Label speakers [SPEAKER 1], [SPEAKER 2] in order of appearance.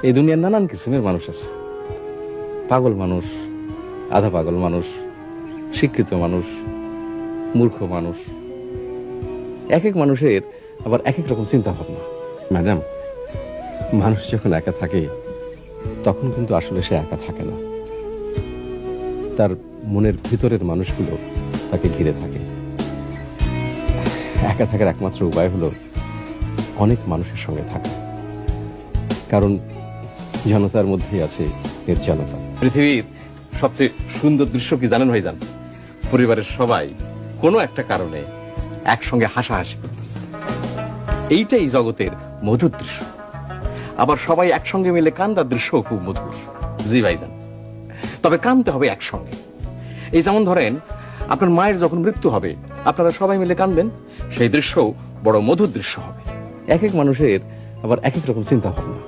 [SPEAKER 1] এই দুনিয়ার নানান কিসিমের মানুষ আছে। পাগল মানুষ, আধা পাগল মানুষ, শিক্ষিত মানুষ, মূর্খ মানুষ। এক এক মানুষের আবার এক এক রকম চিন্তা ভাবনা। ম্যাডাম, মানুষ যখন একা থাকে তখন কিন্তু আসলে সে একা থাকে না, তার মনের ভিতরের মানুষগুলো তাকে ঘিরে থাকে। একা থাকার একমাত্র উপায় হলো অনেক মানুষের সঙ্গে থাকা, কারণ জনতার মধ্যেই আছে নির্জনতা। পৃথিবীর সবচেয়ে সুন্দর দৃশ্য কি জানেন ভাইজান? পরিবারের সবাই কোনো একটা কারণে একসঙ্গে হাসাহাসি করতেছে, এইটাই জগতের মধুর দৃশ্য। আবার সবাই একসঙ্গে মিলে কান্দার দৃশ্য খুব মধুর। জি ভাইজান, তবে কাঁদতে হবে একসঙ্গে। এই যেমন ধরেন, আপনার মায়ের যখন মৃত্যু হবে আপনারা সবাই মিলে কাঁদবেন, সেই দৃশ্য বড় মধুর দৃশ্য হবে। এক এক মানুষের আবার এক এক রকম চিন্তা ভাবনা।